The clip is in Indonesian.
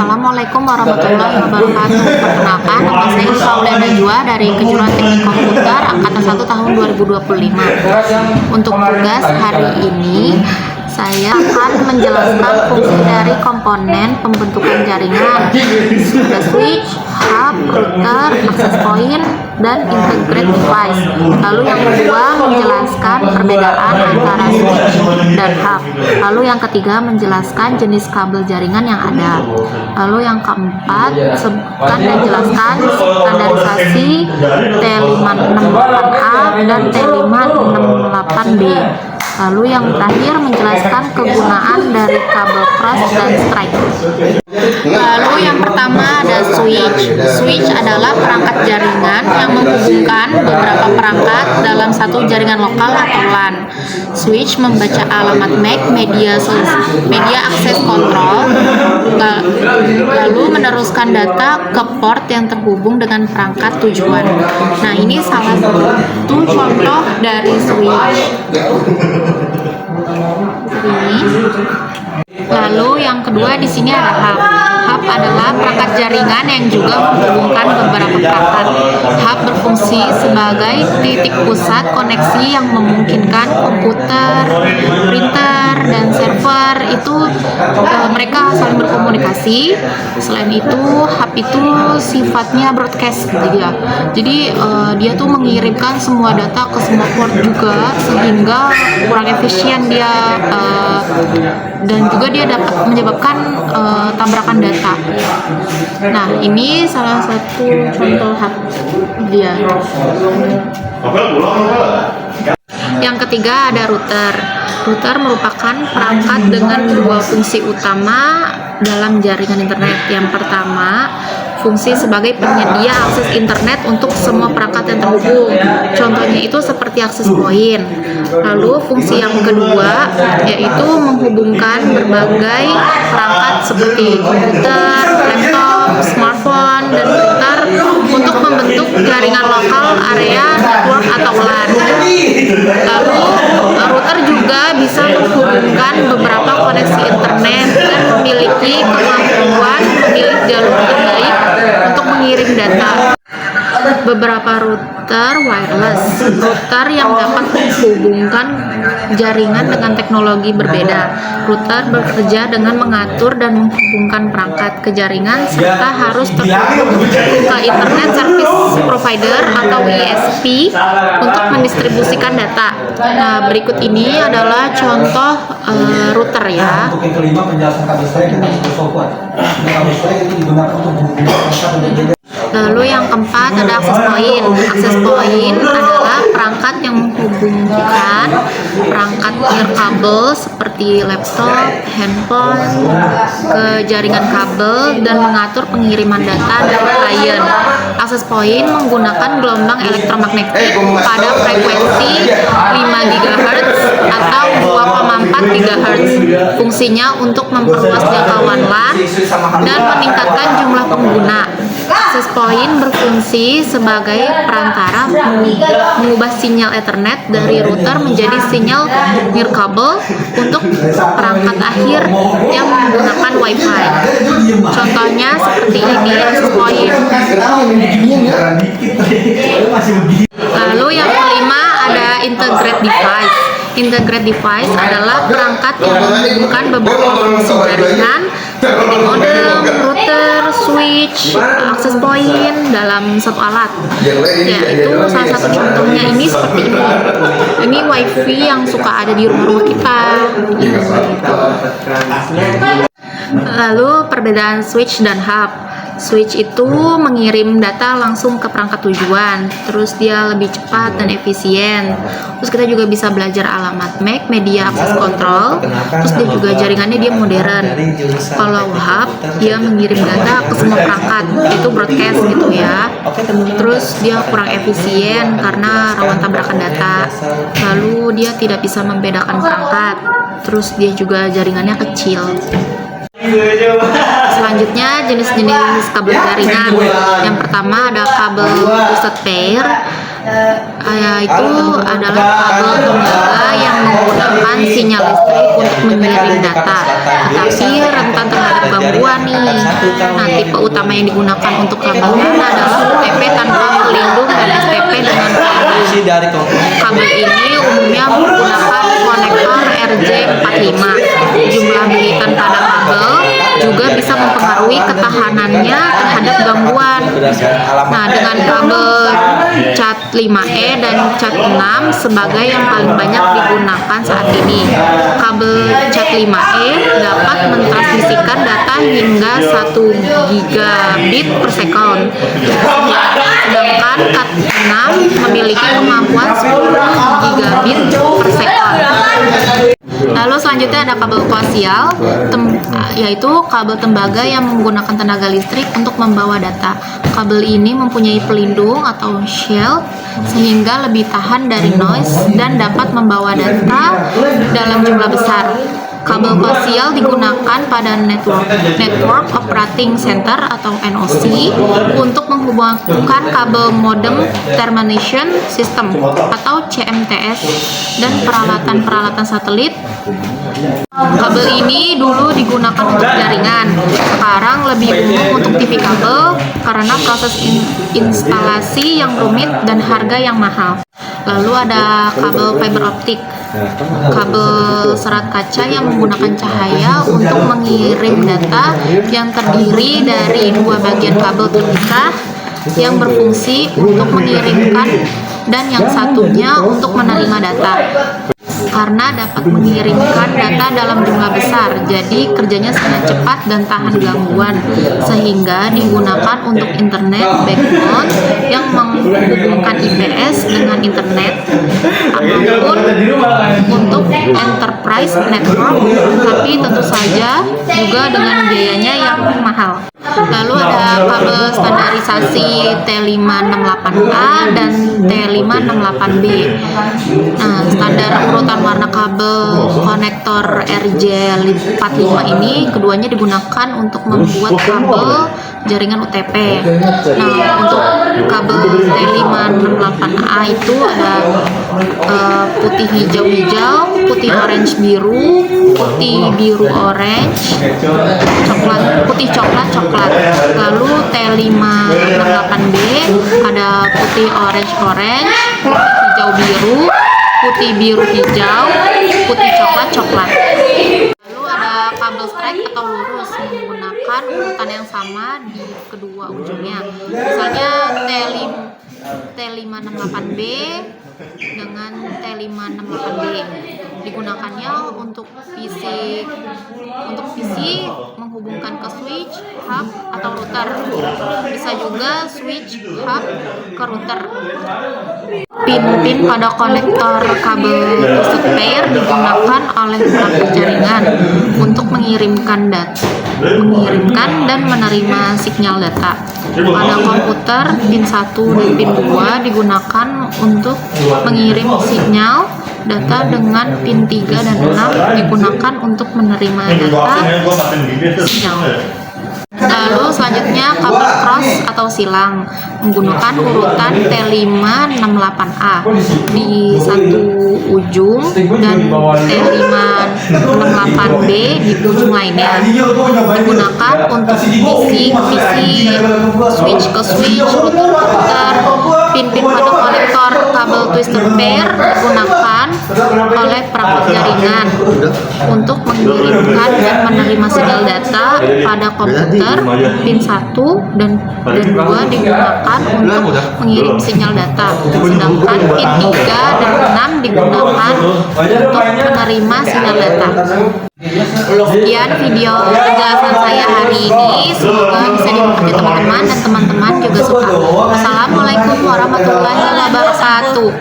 Assalamualaikum warahmatullahi wabarakatuh. Perkenalkan, nama saya Paula Najwa dari Kejuruan Teknik Komputer Angkatan 1 tahun 2025. Untuk tugas hari ini, saya akan menjelaskan fungsi dari komponen pembentukan jaringan. Ada switch, hub, router, access point, dan integrate device. Lalu yang kedua menjelaskan perbedaan antara switch dan hub. Lalu yang ketiga menjelaskan jenis kabel jaringan yang ada. Lalu yang keempat sebutkan dan jelaskan standarisasi T568A dan T568B. Lalu yang terakhir menjelaskan kegunaan dari kabel cross dan strike. Lalu yang pertama ada switch. Switch adalah perangkat jaringan yang menghubungkan beberapa perangkat dalam satu jaringan lokal atau LAN. Switch membaca alamat MAC media access control, lalu meneruskan data ke port yang terhubung dengan perangkat tujuan. Nah, ini salah satu contoh dari switch. Lalu yang kedua di sini ada hub. Hub adalah perangkat jaringan yang juga menghubungkan beberapa perangkat. Hub berfungsi sebagai titik pusat koneksi yang memungkinkan komputer, printer, dan server itu mereka saling berkomunikasi. Selain itu, hub itu sifatnya broadcast gitu ya. Jadi dia tuh mengirimkan semua data ke semua port juga, sehingga kurang efisien dia dan juga dia dapat menyebabkan tabrakan data. Nah, ini salah satu contoh hub dia. Yang ketiga ada router. Router merupakan perangkat dengan dua fungsi utama dalam jaringan internet. Yang pertama, fungsi sebagai penyedia akses internet untuk semua perangkat yang terhubung. Contohnya itu seperti akses point. Lalu fungsi yang kedua yaitu menghubungkan berbagai perangkat seperti komputer, laptop, smartphone, dan printer untuk membentuk jaringan lokal, area, network, atau LAN. Lalu router juga bisa menghubungkan beberapa koneksi internet dan memiliki kemampuan memilih jalur terbaik untuk mengirim data. Beberapa router wireless, router yang dapat menghubungkan jaringan dengan teknologi berbeda. Router bekerja dengan mengatur dan menghubungkan perangkat ke jaringan serta harus terhubung ke Internet Service Provider atau ISP untuk mendistribusikan data. Nah, berikut ini adalah contoh router ya. Lalu yang keempat ada access point. Access point adalah perangkat yang menghubungkan perangkat nirkabel seperti laptop, handphone ke jaringan kabel dan mengatur pengiriman data dari klien. Access point menggunakan gelombang elektromagnetik pada frekuensi 5 GHz atau 2,4 GHz. Fungsinya untuk memperluas jangkauan LAN dan meningkatkan jumlah pengguna. Access point berfungsi sebagai perantara mengubah sinyal Ethernet dari router menjadi sinyal nirkabel untuk perangkat akhir yang menggunakan Wi-Fi. Contohnya seperti ini access point. Lalu yang kelima ada integrate device. Integrate device adalah perangkat yang menghubungkan beberapa fungsi jaringan seperti modem, router, switch, access point dalam satu alat. Ya, itu salah satu contohnya ini seperti ini. Ini WiFi yang suka ada di rumah-rumah kita. Lalu perbedaan switch dan hub. Switch itu mengirim data langsung ke perangkat tujuan, terus dia lebih cepat dan efisien. Terus kita juga bisa belajar alamat MAC media access control. Terus dia juga jaringannya dia modern. Kalau hub dia mengirim data ke semua perangkat, itu broadcast gitu ya. Terus dia kurang efisien karena rawan tabrakan data. Lalu dia tidak bisa membedakan perangkat. Terus dia juga jaringannya kecil. Selanjutnya jenis-jenis kabel jaringan. Yang pertama ada kabel twisted pair. yaitu adalah kabel tembaga yang menggunakan sinyal listrik untuk mengirim data, tetapi rentan terhadap gangguan nih. Nah, tipe utama yang digunakan untuk kabel LAN adalah UTP tanpa pelindung dan STP dengan pelindung. Kabel ini umumnya menggunakan konektor RJ45. Jumlah militan pada kabel juga bisa mempengaruhi ketahanannya terhadap gangguan. Nah, dengan kabel Cat5e dan Cat6 sebagai yang paling banyak digunakan saat ini. Kabel Cat5e dapat mentransmisikan data hingga 1 gigabit per second, sedangkan Cat6 memiliki kemampuan 10 gigabit per second. Lalu selanjutnya ada kabel koaksial, yaitu kabel tembaga yang menggunakan tenaga listrik untuk membawa data. Kabel ini mempunyai pelindung atau shield sehingga lebih tahan dari noise dan dapat membawa data dalam jumlah besar. Kabel koaksial digunakan pada Network Operating Center atau NOC untuk menghubungkan kabel modem termination system atau CMTS dan peralatan-peralatan satelit. Kabel ini dulu digunakan untuk jaringan, sekarang lebih umum untuk TV kabel karena proses instalasi yang rumit dan harga yang mahal. Lalu ada kabel fiber optik, kabel serat kaca yang menggunakan cahaya untuk mengirim data yang terdiri dari 2 bagian kabel terpisah yang berfungsi untuk mengirimkan dan yang satunya untuk menerima data. Karena dapat mengirimkan data dalam jumlah besar, jadi kerjanya sangat cepat dan tahan gangguan, sehingga digunakan untuk internet backbone yang menghubungkan IPS dengan internet, ataupun untuk enterprise network, tapi tentu saja juga dengan biayanya yang mahal. Lalu ada kabel standarisasi T568A dan T568B. Nah, standar urutan warna kabel konektor RJ45 ini keduanya digunakan untuk membuat kabel jaringan UTP. Nah, untuk kabel T568A itu ada putih hijau-hijau, putih orange biru, putih biru orange, putih coklat. Lalu T568B ada putih orange, hijau biru, putih biru hijau, putih coklat. Lalu ada kabel straight atau lurus menggunakan urutan yang sama di kedua ujungnya. Misalnya T568B dengan T568B digunakannya untuk PC menghubungkan ke switch, hub, atau router. Bisa juga switch, hub, ke router. Pin-pin pada konektor kabel twisted pair digunakan oleh pelaku jaringan untuk mengirimkan dan menerima sinyal data. Pada komputer, pin 1 dan pin 2 digunakan untuk mengirim sinyal data, dengan pin 3 dan 6 digunakan untuk menerima data sinyal. Lalu selanjutnya kabel cross atau silang menggunakan urutan T568A di satu ujung dan T568B di ujung lainnya. Digunakan untuk PC ke PC, switch ke switch, router ke router. Pin-pin pada konektor kabel twister pair digunakan oleh perangkat jaringan untuk mengirimkan dan menerima sinyal data pada komputer. Pin 1 dan 2 digunakan untuk mengirim sinyal data, sedangkan pin 3 dan 6 digunakan untuk menerima sinyal data. Sekian video penjelasan saya hari ini, semoga bisa dimengerti teman-teman dan teman-teman juga suka. Wassalamualaikum warahmatullahi wabarakatuh.